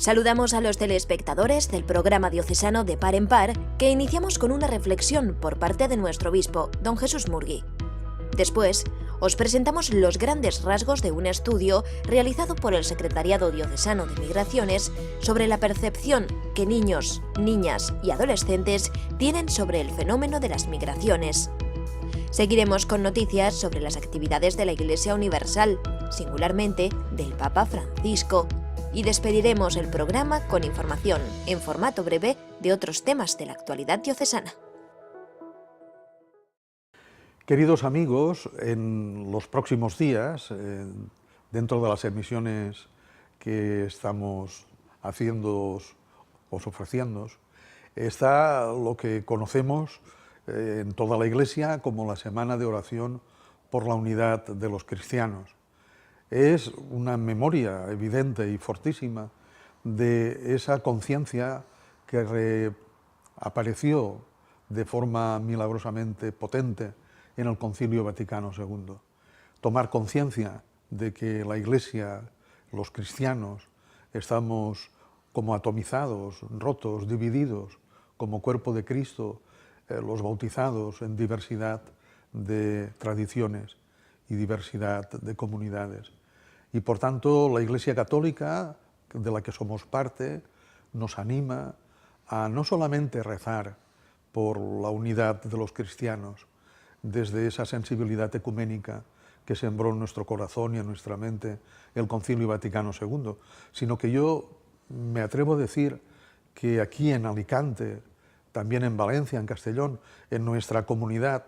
Saludamos a los telespectadores del programa diocesano de Par en Par, que iniciamos con una reflexión por parte de nuestro obispo, don Jesús Murgui. Después, os presentamos los grandes rasgos de un estudio realizado por el Secretariado Diocesano de Migraciones sobre la percepción que niños, niñas y adolescentes tienen sobre el fenómeno de las migraciones. Seguiremos con noticias sobre las actividades de la Iglesia Universal, singularmente del Papa Francisco, y despediremos el programa con información en formato breve de otros temas de la actualidad diocesana. Queridos amigos, en los próximos días, dentro de las emisiones que estamos haciendo, os ofreciendo, está lo que conocemos en toda la Iglesia como la Semana de Oración por la Unidad de los Cristianos. Es una memoria evidente y fortísima de esa conciencia que apareció de forma milagrosamente potente en el Concilio Vaticano II. Tomar conciencia de que la Iglesia, los cristianos, estamos como atomizados, rotos, divididos, como cuerpo de Cristo, los bautizados en diversidad de tradiciones y diversidad de comunidades. Y por tanto la Iglesia Católica, de la que somos parte, nos anima a no solamente rezar por la unidad de los cristianos, desde esa sensibilidad ecuménica que sembró en nuestro corazón y en nuestra mente el Concilio Vaticano II, sino que yo me atrevo a decir que aquí en Alicante, también en Valencia, en Castellón, en nuestra comunidad,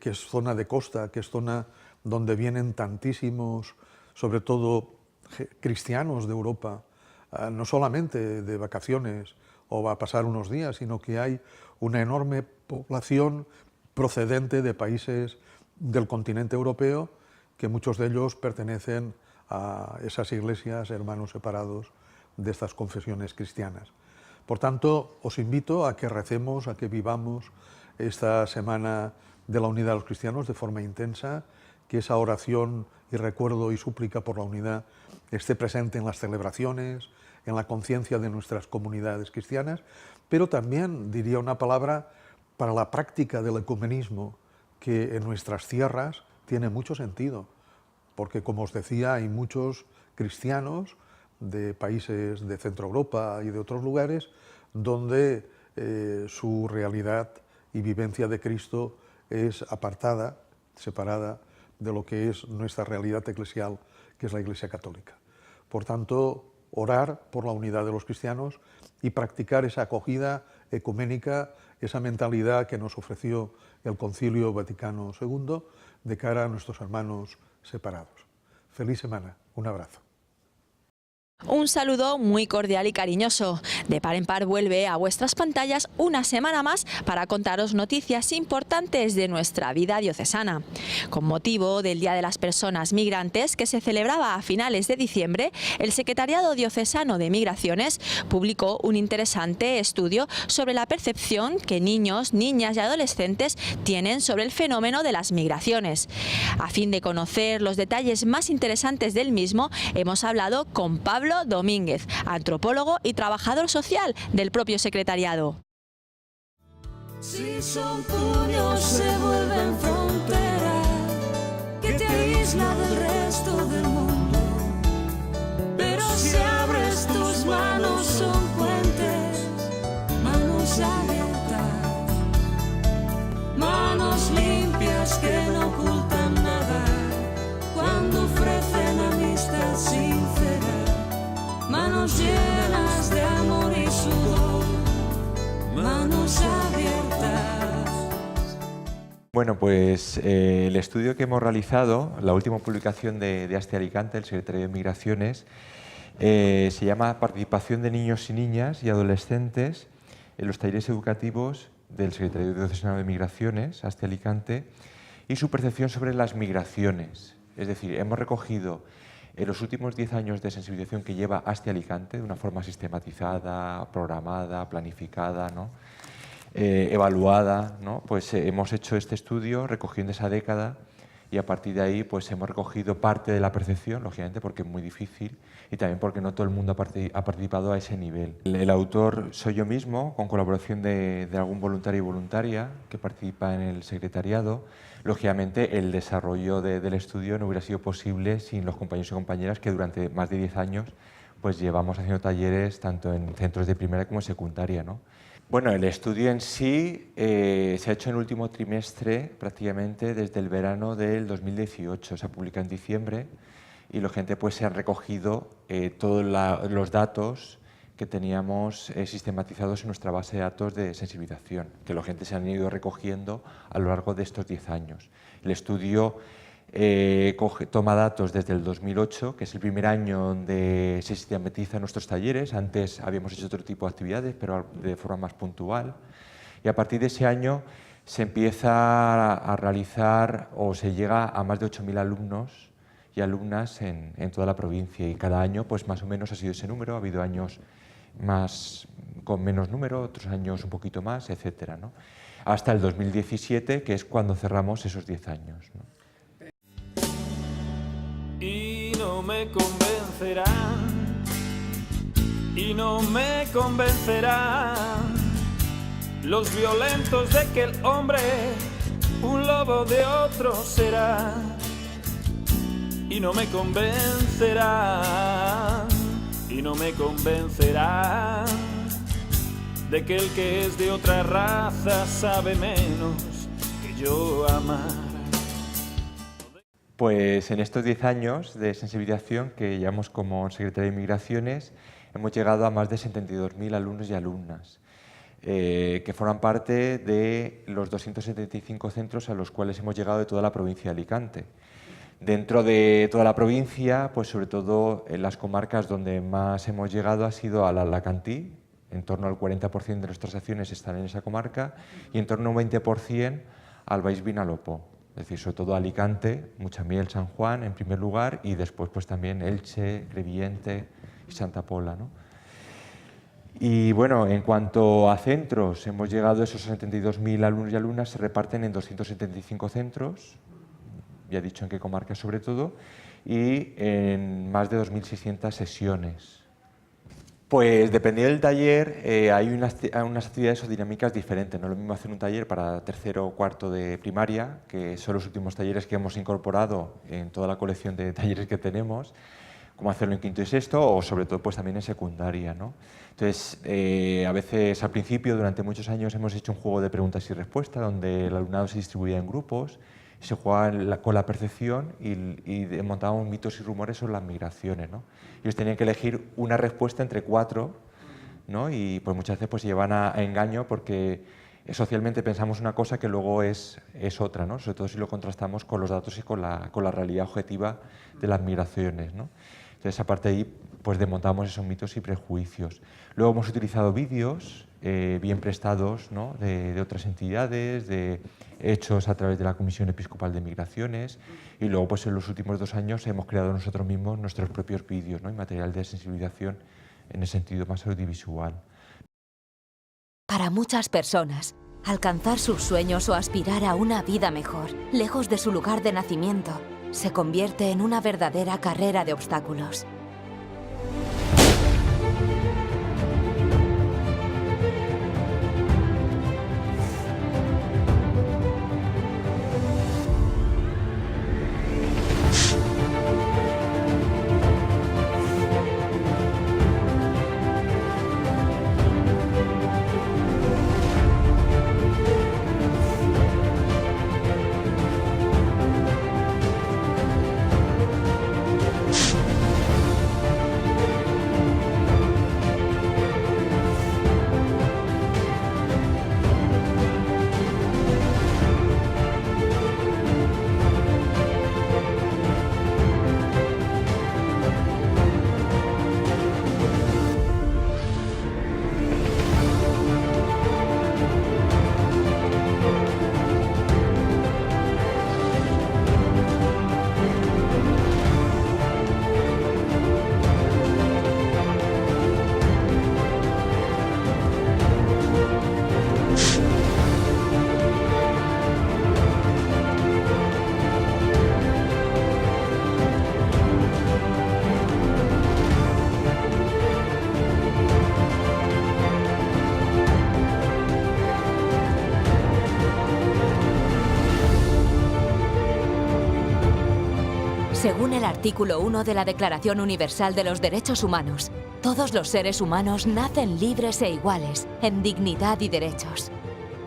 que es zona de costa, que es zona donde vienen tantísimos, sobre todo cristianos de Europa, no solamente de vacaciones o va a pasar unos días, sino que hay una enorme población procedente de países del continente europeo, que muchos de ellos pertenecen a esas iglesias, hermanos separados de estas confesiones cristianas. Por tanto, os invito a que recemos, a que vivamos esta Semana de la Unidad de los Cristianos de forma intensa, que esa oración y recuerdo y súplica por la unidad esté presente en las celebraciones, en la conciencia de nuestras comunidades cristianas, pero también, diría una palabra, para la práctica del ecumenismo, que en nuestras tierras tiene mucho sentido, porque, como os decía, hay muchos cristianos de países de Centro Europa y de otros lugares donde su realidad y vivencia de Cristo es apartada, separada de lo que es nuestra realidad eclesial, que es la Iglesia Católica. Por tanto, orar por la unidad de los cristianos y practicar esa acogida ecuménica, esa mentalidad que nos ofreció el Concilio Vaticano II de cara a nuestros hermanos separados. Feliz semana, un abrazo. Un saludo muy cordial y cariñoso. De Par en Par vuelve a vuestras pantallas una semana más para contaros noticias importantes de nuestra vida diocesana. Con motivo del Día de las Personas Migrantes, que se celebraba a finales de diciembre, el Secretariado Diocesano de Migraciones publicó un interesante estudio sobre la percepción que niños, niñas y adolescentes tienen sobre el fenómeno de las migraciones. A fin de conocer los detalles más interesantes del mismo, hemos hablado con Pablo Domínguez, antropólogo y trabajador social del propio secretariado. Si son tuyos se vuelven frontera que te aísla del resto del mundo, pero si abres tus manos son puentes, manos abiertas, manos limpias que no ocultan nada, cuando ofrecen amistad sincera. Manos llenas de amor y sudor, manos abiertas. Bueno, pues el estudio que hemos realizado, la última publicación de Asti Alicante, el Secretario de Migraciones, se llama Participación de niños y niñas y adolescentes en los talleres educativos del Secretario Diocesano de Migraciones, Asti Alicante, y su percepción sobre las migraciones. Es decir, hemos recogido en los últimos 10 años de sensibilización que lleva Asti Alicante, de una forma sistematizada, programada, planificada, ¿no? Evaluada, ¿no? Pues hemos hecho este estudio recogiendo esa década y a partir de ahí pues hemos recogido parte de la percepción, lógicamente porque es muy difícil y también porque no todo el mundo ha participado a ese nivel. El autor soy yo mismo, con colaboración de algún voluntario y voluntaria que participa en el secretariado. Lógicamente el desarrollo del estudio no hubiera sido posible sin los compañeros y compañeras que durante más de 10 años pues llevamos haciendo talleres tanto en centros de primaria como en secundaria, ¿no? Bueno, el estudio en sí se ha hecho en el último trimestre, prácticamente desde el verano del 2018. Se ha publicado en diciembre y la gente pues se han recogido todos los datos que teníamos sistematizados en nuestra base de datos de sensibilización, que la gente se han ido recogiendo a lo largo de estos 10 años. El estudio toma datos desde el 2008, que es el primer año donde se sistematizan nuestros talleres. Antes habíamos hecho otro tipo de actividades, pero de forma más puntual. Y a partir de ese año se empieza a realizar o se llega a más de 8.000 alumnos y alumnas en toda la provincia. Y cada año, pues más o menos ha sido ese número. Ha habido años con menos número, otros años un poquito más, etcétera, ¿no? Hasta el 2017, que es cuando cerramos esos 10 años, ¿no? Y no me convencerán, y no me convencerán los violentos de que el hombre un lobo de otro será. Y no me convencerán, y no me convencerán de que el que es de otra raza sabe menos que yo amar. Pues en estos 10 años de sensibilización que llevamos como Secretaría de Migraciones hemos llegado a más de 72.000 alumnos y alumnas que forman parte de los 275 centros a los cuales hemos llegado de toda la provincia de Alicante. Dentro de toda la provincia, pues sobre todo en las comarcas donde más hemos llegado ha sido al Alacantí, en torno al 40% de nuestras acciones están en esa comarca, y en torno a un 20% al Baix Vinalopó. Es decir, sobre todo Alicante, Muchamiel, San Juan en primer lugar y después pues también Elche, Crevillente y Santa Pola, ¿no? Y bueno, en cuanto a centros, hemos llegado a esos 72.000 alumnos y alumnas, se reparten en 275 centros, ya he dicho en qué comarcas sobre todo, y en más de 2.600 sesiones. Pues dependiendo del taller hay unas actividades o dinámicas diferentes. No es lo mismo hacer un taller para tercero o cuarto de primaria, que son los últimos talleres que hemos incorporado en toda la colección de talleres que tenemos, como hacerlo en quinto y sexto o sobre todo pues también en secundaria, ¿no? Entonces, a veces al principio, durante muchos años, hemos hecho un juego de preguntas y respuestas donde el alumnado se distribuía en grupos, se jugaba con la percepción y montábamos mitos y rumores sobre las migraciones, ¿no? Ellos tenían que elegir una respuesta entre 4, ¿no? Y pues muchas veces pues, se llevan a engaño porque socialmente pensamos una cosa que luego es otra, ¿no? Sobre todo si lo contrastamos con los datos y con la realidad objetiva de las migraciones, ¿no? Entonces, aparte de ahí, pues desmontamos esos mitos y prejuicios. Luego hemos utilizado vídeos bien prestados, ¿no? de otras entidades, hechos a través de la Comisión Episcopal de Migraciones, y luego pues en los últimos 2 años hemos creado nosotros mismos nuestros propios vídeos, ¿no? Y material de sensibilización en el sentido más audiovisual. Para muchas personas, alcanzar sus sueños o aspirar a una vida mejor, lejos de su lugar de nacimiento, se convierte en una verdadera carrera de obstáculos. Según el artículo 1 de la Declaración Universal de los Derechos Humanos, todos los seres humanos nacen libres e iguales, en dignidad y derechos.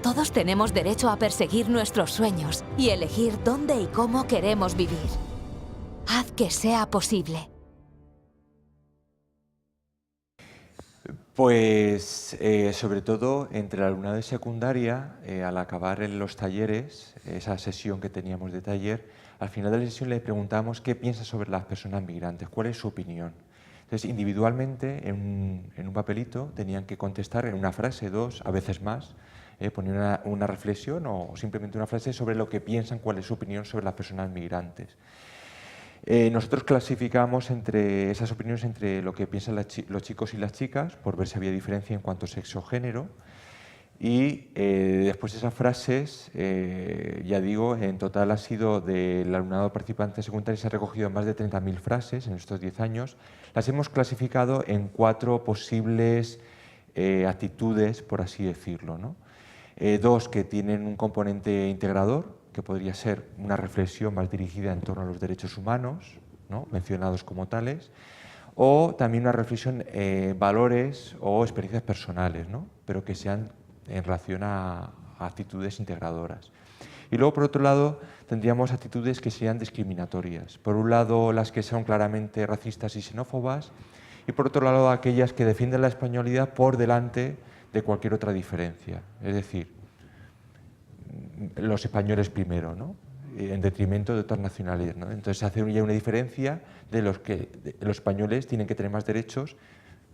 Todos tenemos derecho a perseguir nuestros sueños y elegir dónde y cómo queremos vivir. Haz que sea posible. Pues sobre todo entre el alumnado de secundaria, al acabar en los talleres, esa sesión que teníamos de taller, al final de la sesión le preguntamos qué piensa sobre las personas migrantes, cuál es su opinión. Entonces, individualmente, en un papelito, tenían que contestar en una frase, dos, a veces más, poner una reflexión o simplemente una frase sobre lo que piensan, cuál es su opinión sobre las personas migrantes. Nosotros clasificamos entre esas opiniones entre lo que piensan los chicos y las chicas, por ver si había diferencia en cuanto a sexo o género, y después de esas frases, ya digo, en total ha sido del alumnado participante secundario, se ha recogido más de 30.000 frases en estos 10 años. Las hemos clasificado en 4 posibles actitudes, por así decirlo, ¿no? 2 que tienen un componente integrador, que podría ser una reflexión más dirigida en torno a los derechos humanos, ¿no?, mencionados como tales, o también una reflexión valores o experiencias personales, ¿no?, pero que sean en relación a actitudes integradoras. Y luego, por otro lado, tendríamos actitudes que sean discriminatorias. Por un lado, las que son claramente racistas y xenófobas, y por otro lado, aquellas que defienden la españolidad por delante de cualquier otra diferencia. Es decir, los españoles primero, ¿no?, en detrimento de otras nacionalidades, ¿no? Entonces hace ya una diferencia de los que los españoles tienen que tener más derechos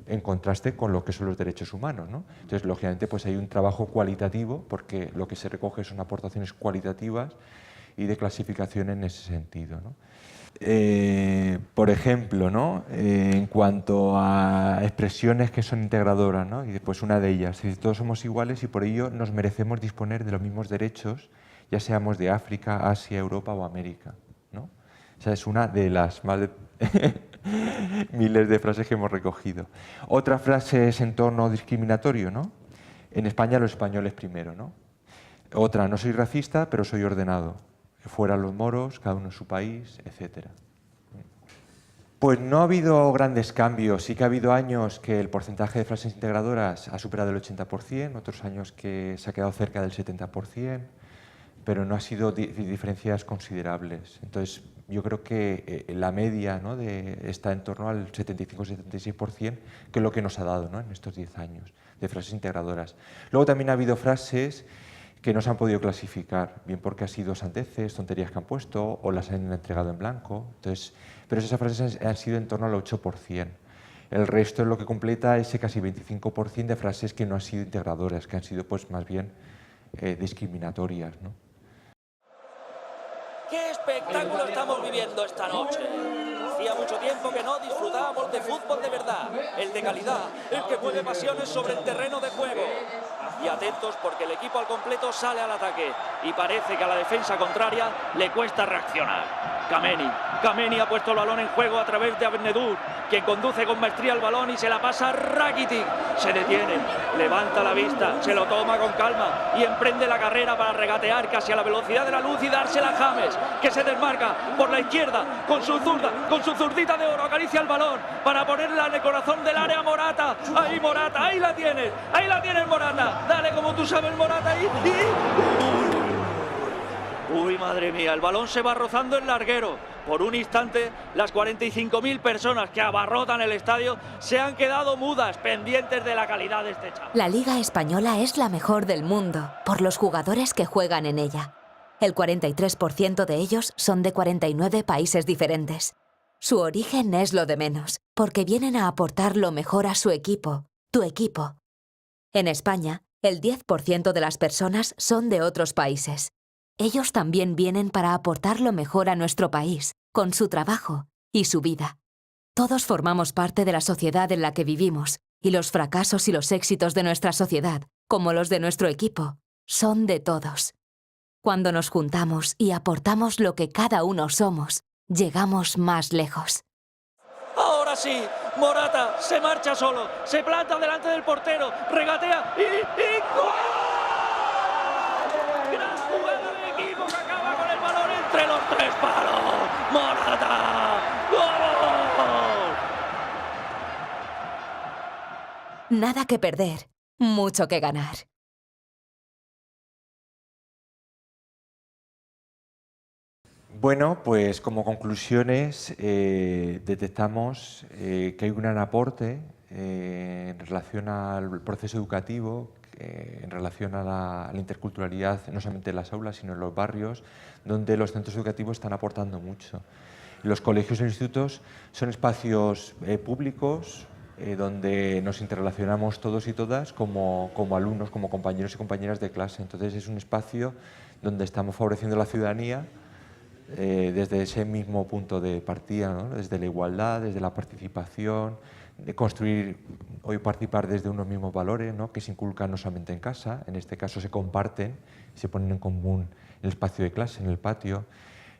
en contraste con lo que son los derechos humanos, ¿no? Entonces, lógicamente, pues hay un trabajo cualitativo, porque lo que se recoge son aportaciones cualitativas y de clasificación en ese sentido, ¿no? Por ejemplo, ¿no?, en cuanto a expresiones que son integradoras, ¿no?, y después una de ellas, es decir, todos somos iguales y por ello nos merecemos disponer de los mismos derechos, ya seamos de África, Asia, Europa o América, ¿no? Esa es una de las más de miles de frases que hemos recogido. Otra frase es en torno discriminatorio, ¿no? En España los españoles primero, ¿no? Otra, no soy racista, pero soy ordenado. Fuera los moros, cada uno en su país, etc. Pues no ha habido grandes cambios. Sí que ha habido años que el porcentaje de frases integradoras ha superado el 80%, otros años que se ha quedado cerca del 70%, pero no ha sido diferencias considerables. Entonces, yo creo que la media, ¿no?, está en torno al 75-76%, que es lo que nos ha dado, ¿no?, en estos 10 años de frases integradoras. Luego también ha habido frases que no se han podido clasificar, bien porque han sido sandeces, tonterías que han puesto o las han entregado en blanco. Entonces, pero esas frases han sido en torno al 8%. El resto es lo que completa ese casi 25% de frases que no han sido integradoras, que han sido pues más bien discriminatorias, ¿no? ¡Qué espectáculo estamos viviendo esta noche! Hacía mucho tiempo que no disfrutábamos de fútbol de verdad, el de calidad, el que mueve pasiones sobre el terreno de juego. Y atentos porque el equipo al completo sale al ataque y parece que a la defensa contraria le cuesta reaccionar. Kameni ha puesto el balón en juego a través de Abnedur, quien conduce con maestría el balón y se la pasa a Rakitic. Se detiene, levanta la vista, se lo toma con calma y emprende la carrera para regatear casi a la velocidad de la luz y dársela a James, que se desmarca por la izquierda con su zurda, con su zurdita de oro, acaricia el balón para ponerla en el corazón del área Morata. Ahí Morata, ahí la tienes Morata. Dale como tú sabes, Morata, ahí. Uy, madre mía, el balón se va rozando el larguero. Por un instante, las 45.000 personas que abarrotan el estadio se han quedado mudas, pendientes de la calidad de este chaval. La Liga Española es la mejor del mundo, por los jugadores que juegan en ella. El 43% de ellos son de 49 países diferentes. Su origen es lo de menos, porque vienen a aportar lo mejor a su equipo, tu equipo. En España, el 10% de las personas son de otros países. Ellos también vienen para aportar lo mejor a nuestro país, con su trabajo y su vida. Todos formamos parte de la sociedad en la que vivimos, y los fracasos y los éxitos de nuestra sociedad, como los de nuestro equipo, son de todos. Cuando nos juntamos y aportamos lo que cada uno somos, llegamos más lejos. Ahora sí, Morata se marcha solo, se planta delante del portero, regatea y ¡gol! Gran jugada de equipo que acaba con el balón entre los 3 palos. ¡Morata! ¡Gol! Nada que perder, mucho que ganar. Bueno, pues como conclusiones detectamos que hay un gran aporte en relación al proceso educativo, en relación a la interculturalidad, no solamente en las aulas, sino en los barrios, donde los centros educativos están aportando mucho. Los colegios e institutos son espacios públicos donde nos interrelacionamos todos y todas como alumnos, como compañeros y compañeras de clase. Entonces es un espacio donde estamos favoreciendo la ciudadanía desde ese mismo punto de partida, ¿no? Desde la igualdad, desde la participación, de construir o participar desde unos mismos valores, ¿no? Que se inculcan no solamente en casa, en este caso se comparten, se ponen en común en el espacio de clase, en el patio.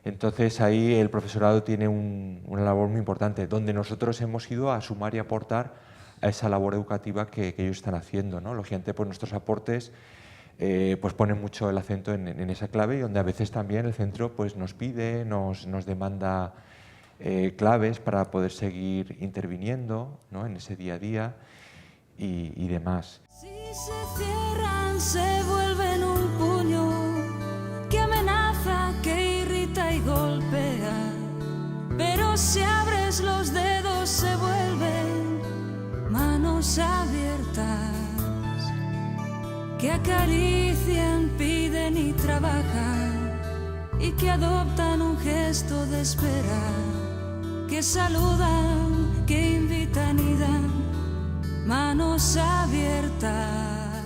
Entonces ahí el profesorado tiene una labor muy importante, donde nosotros hemos ido a sumar y aportar a esa labor educativa que ellos están haciendo, ¿no? Lógicamente, pues nuestros aportes pues ponen mucho el acento en esa clave, y donde a veces también el centro pues nos pide, nos demanda claves para poder seguir interviniendo, ¿no? En ese día a día y demás. Si se cierran, se vuelven un puño que amenaza, que irrita y golpea. Pero si abres los dedos, se vuelven manos abiertas que acarician, piden y trabajan, y que adoptan un gesto de espera, que saludan, que invitan y dan manos abiertas.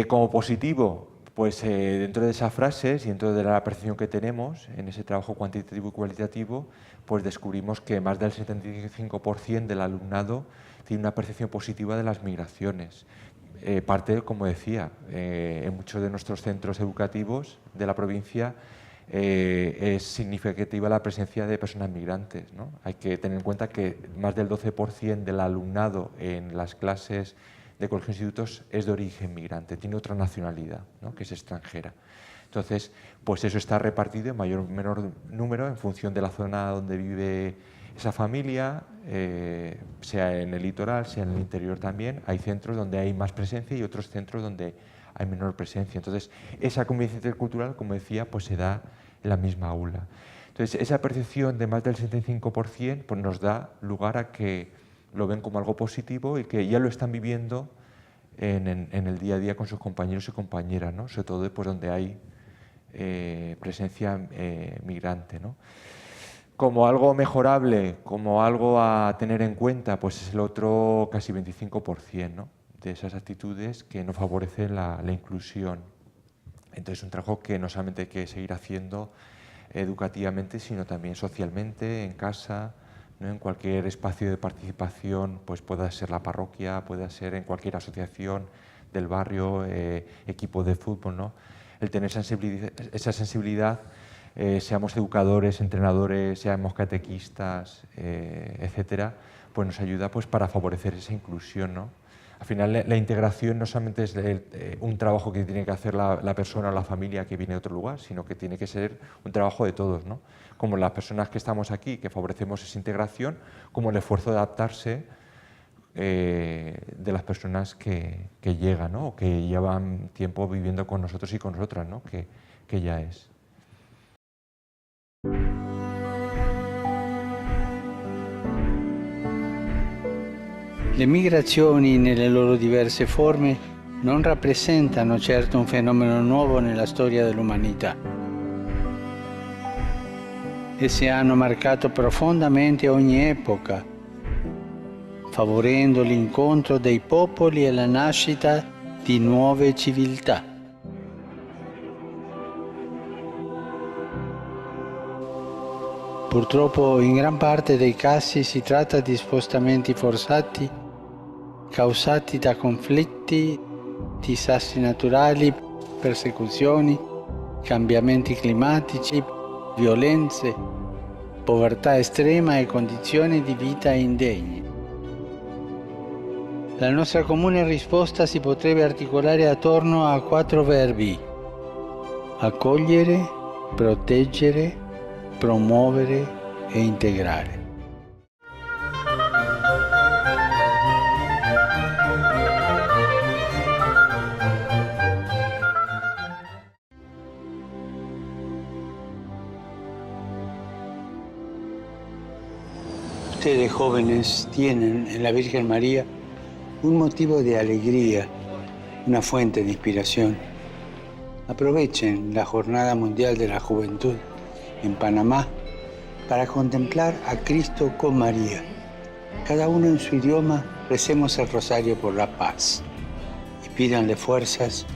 Como positivo, pues dentro de esas frases y dentro de la percepción que tenemos en ese trabajo cuantitativo y cualitativo, pues descubrimos que más del 75% del alumnado tiene una percepción positiva de las migraciones. Parte, como decía, en muchos de nuestros centros educativos de la provincia es significativa la presencia de personas migrantes, ¿no? Hay que tener en cuenta que más del 12% del alumnado en las clases de colegios e institutos es de origen migrante, tiene otra nacionalidad, ¿no? Que es extranjera. Entonces, pues eso está repartido en mayor o menor número en función de la zona donde vive esa familia, sea en el litoral, sea en el interior también. Hay centros donde hay más presencia y otros centros donde hay menor presencia. Entonces, esa convivencia intercultural, como decía, pues se da en la misma aula. Entonces, esa percepción de más del 75% pues nos da lugar a que lo ven como algo positivo y que ya lo están viviendo en el día a día con sus compañeros y compañeras, ¿no? Sobre todo pues, donde hay presencia migrante, ¿no? Como algo mejorable, como algo a tener en cuenta, pues es el otro casi 25%, ¿no? De esas actitudes que no favorecen la inclusión. Entonces, un trabajo que no solamente hay que seguir haciendo educativamente, sino también socialmente, en casa, ¿no? En cualquier espacio de participación, pues pueda ser la parroquia, pueda ser en cualquier asociación del barrio, equipo de fútbol, ¿no? El tener esa sensibilidad, seamos educadores, entrenadores, seamos catequistas, etcétera, pues nos ayuda pues, para favorecer esa inclusión, ¿no? Al final la integración no solamente es un trabajo que tiene que hacer la persona o la familia que viene de otro lugar, sino que tiene que ser un trabajo de todos, ¿no? Como las personas que estamos aquí, que favorecemos esa integración, como el esfuerzo de adaptarse de las personas que llegan, ¿no? O que llevan tiempo viviendo con nosotros y con nosotras, ¿no? Que ya es. Le migrazioni nelle loro diverse forme non rappresentano certo un fenomeno nuovo nella storia dell'umanità. Esse hanno marcato profondamente ogni epoca, favorendo l'incontro dei popoli e la nascita di nuove civiltà. Purtroppo in gran parte dei casi si tratta di spostamenti forzati causati da conflitti, disastri naturali, persecuzioni, cambiamenti climatici, violenze, povertà estrema e condizioni di vita indegne. La nostra comune risposta si potrebbe articolare attorno a 4 verbi: accogliere, proteggere, promuovere e integrare. Ustedes jóvenes tienen en la Virgen María un motivo de alegría, una fuente de inspiración. Aprovechen la Jornada Mundial de la Juventud en Panamá para contemplar a Cristo con María. Cada uno en su idioma recemos el rosario por la paz y pídanle fuerzas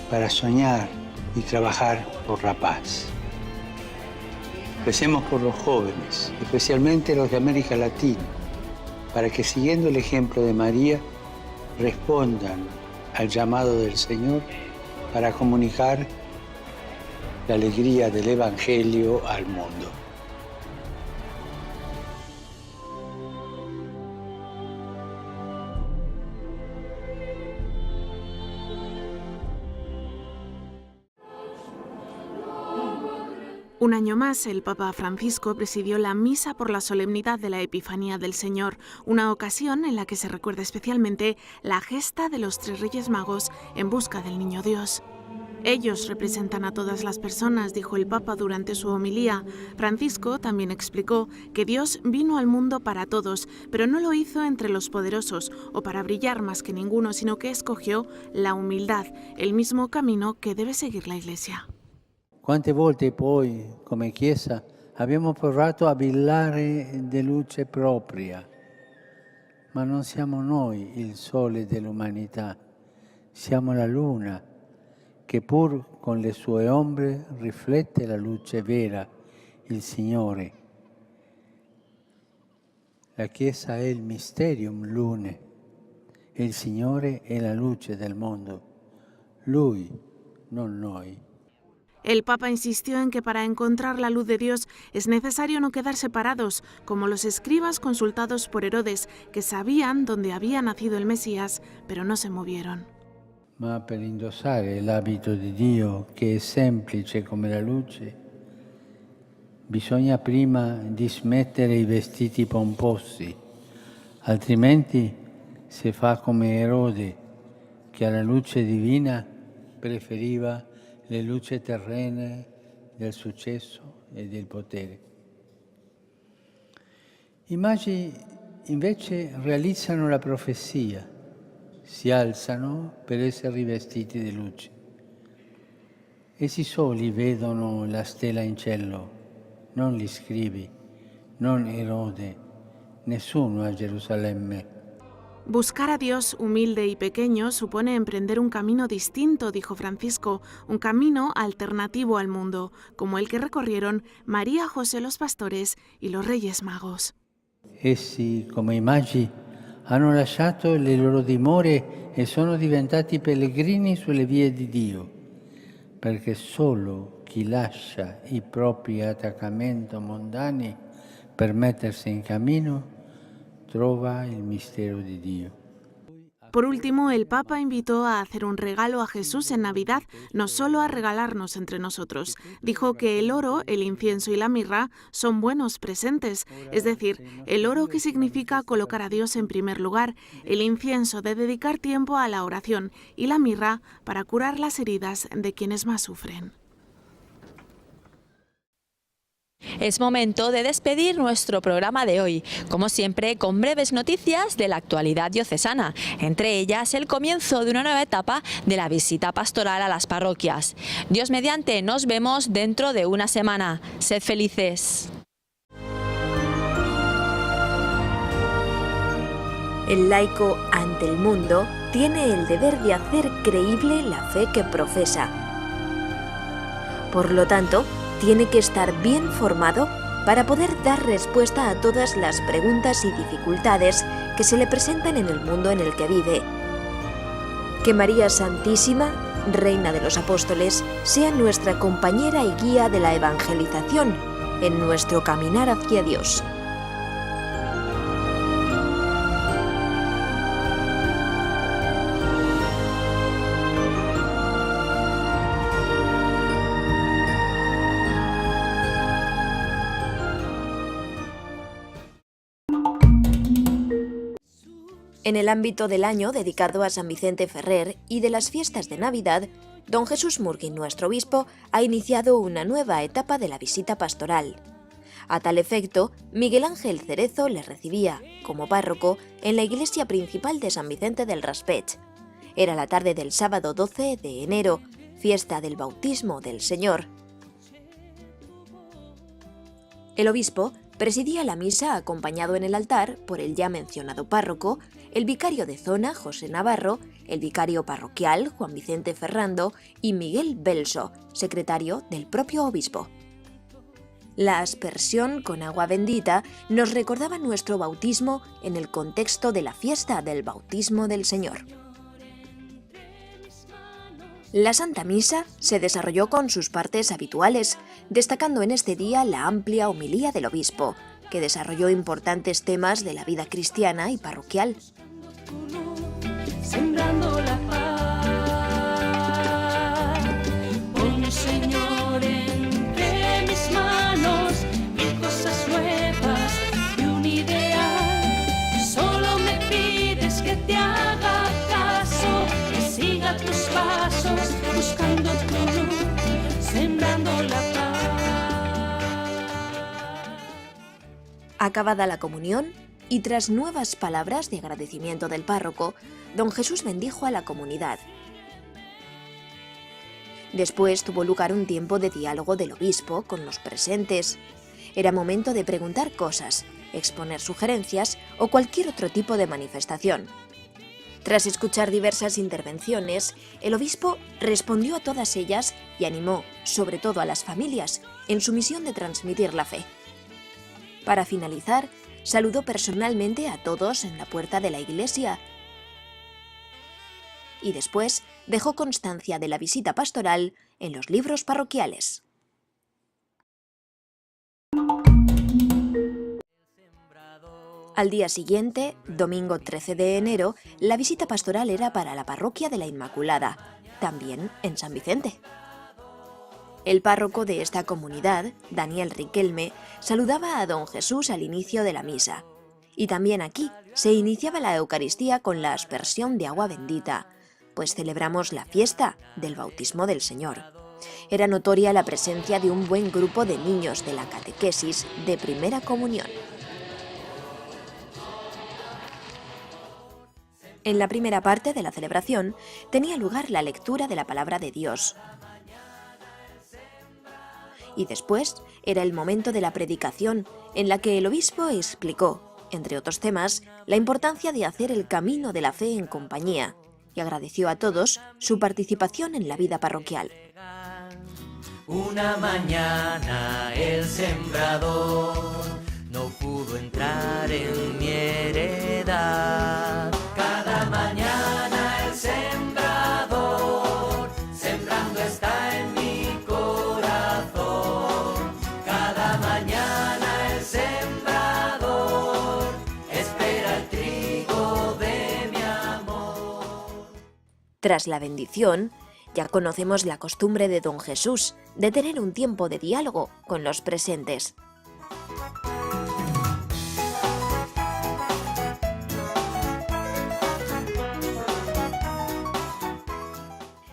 para soñar y trabajar por la paz. Recemos por los jóvenes, especialmente los de América Latina, para que siguiendo el ejemplo de María, respondan al llamado del Señor para comunicar la alegría del Evangelio al mundo. Un año más, el Papa Francisco presidió la misa por la solemnidad de la Epifanía del Señor, una ocasión en la que se recuerda especialmente la gesta de los 3 Reyes Magos en busca del Niño Dios. Ellos representan a todas las personas, dijo el Papa durante su homilía. Francisco también explicó que Dios vino al mundo para todos, pero no lo hizo entre los poderosos o para brillar más que ninguno, sino que escogió la humildad, el mismo camino que debe seguir la Iglesia. Quante volte poi, come Chiesa, abbiamo provato a brillare di luce propria, ma non siamo noi il sole dell'umanità, siamo la luna che pur con le sue ombre riflette la luce vera, il Signore. La Chiesa è il Mysterium Lune e il Signore è la luce del mondo, Lui, non noi. El Papa insistió en que para encontrar la luz de Dios es necesario no quedar separados, como los escribas consultados por Herodes, que sabían dónde había nacido el Mesías, pero no se movieron. Ma per indossare l'abito di Dio, che è semplice come la luce, bisogna prima dismettere i vestiti pomposi, altrimenti si fa come Erode, che alla luce divina preferiva le luci terrene del successo e del potere. I magi invece realizzano la profezia, si alzano per essere rivestiti di luce. Essi soli vedono la stella in cielo, non gli scribi, non Erode, nessuno a Gerusalemme. Buscar a Dios humilde y pequeño supone emprender un camino distinto, dijo Francisco, un camino alternativo al mundo, como el que recorrieron María, José los pastores y los Reyes Magos. Essi, come i magi, hanno lasciato le loro dimore e sono diventati pellegrini sulle vie di Dio, perché solo chi lascia i propri attaccamenti mondani per mettersi in cammino trova il mistero di Dio. Por último, el Papa invitó a hacer un regalo a Jesús en Navidad, no solo a regalarnos entre nosotros. Dijo que el oro, el incienso y la mirra son buenos presentes, es decir, el oro que significa colocar a Dios en primer lugar, el incienso de dedicar tiempo a la oración y la mirra para curar las heridas de quienes más sufren. Es momento de despedir nuestro programa de hoy, como siempre con breves noticias de la actualidad diocesana, entre ellas el comienzo de una nueva etapa de la visita pastoral a las parroquias. Dios mediante, nos vemos dentro de una semana. Sed felices. El laico ante el mundo tiene el deber de hacer creíble la fe que profesa. Por lo tanto, tiene que estar bien formado para poder dar respuesta a todas las preguntas y dificultades que se le presentan en el mundo en el que vive. Que María Santísima, Reina de los Apóstoles, sea nuestra compañera y guía de la evangelización en nuestro caminar hacia Dios. En el ámbito del año dedicado a San Vicente Ferrer y de las fiestas de Navidad, don Jesús Murgui, nuestro obispo, ha iniciado una nueva etapa de la visita pastoral. A tal efecto, Miguel Ángel Cerezo le recibía, como párroco, en la iglesia principal de San Vicente del Raspeig. Era la tarde del sábado 12 de enero, fiesta del bautismo del Señor. El obispo presidía la misa acompañado en el altar por el ya mencionado párroco, el vicario de zona José Navarro, el vicario parroquial Juan Vicente Ferrando y Miguel Belso, secretario del propio obispo. La aspersión con agua bendita nos recordaba nuestro bautismo en el contexto de la fiesta del bautismo del Señor. La Santa Misa se desarrolló con sus partes habituales, destacando en este día la amplia homilía del obispo, que desarrolló importantes temas de la vida cristiana y parroquial. Sembrando la paz, pon, Señor, entre mis manos mil cosas nuevas y un ideal. Solo me pides que te haga caso, que siga tus pasos, buscando tu luz, sembrando la paz. Acabada la comunión, y tras nuevas palabras de agradecimiento del párroco, don Jesús bendijo a la comunidad. Después tuvo lugar un tiempo de diálogo del obispo con los presentes. Era momento de preguntar cosas, exponer sugerencias o cualquier otro tipo de manifestación. Tras escuchar diversas intervenciones, el obispo respondió a todas ellas y animó, sobre todo a las familias, en su misión de transmitir la fe. Para finalizar, saludó personalmente a todos en la puerta de la iglesia y después dejó constancia de la visita pastoral en los libros parroquiales. Al día siguiente, domingo 13 de enero, la visita pastoral era para la parroquia de la Inmaculada, también en San Vicente. El párroco de esta comunidad, Daniel Riquelme, saludaba a don Jesús al inicio de la misa. Y también aquí se iniciaba la Eucaristía con la aspersión de agua bendita, pues celebramos la fiesta del bautismo del Señor. Era notoria la presencia de un buen grupo de niños de la catequesis de primera comunión. En la primera parte de la celebración tenía lugar la lectura de la palabra de Dios. Y después era el momento de la predicación, en la que el obispo explicó, entre otros temas, la importancia de hacer el camino de la fe en compañía, y agradeció a todos su participación en la vida parroquial. Una mañana el sembrador no pudo entrar en mi heredad. Cada mañana el sembrador sembrando está en mi corazón. Cada mañana el sembrador espera el trigo de mi amor. Tras la bendición, ya conocemos la costumbre de don Jesús de tener un tiempo de diálogo con los presentes.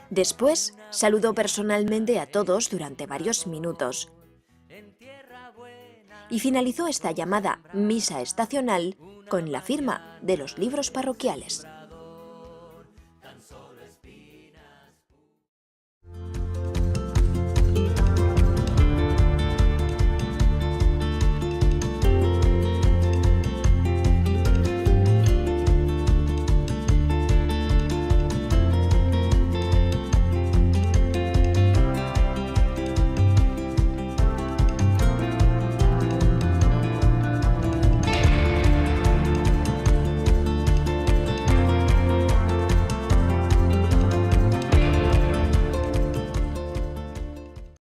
Después, saludó personalmente a todos durante varios minutos y finalizó esta llamada misa estacional con la firma de los libros parroquiales.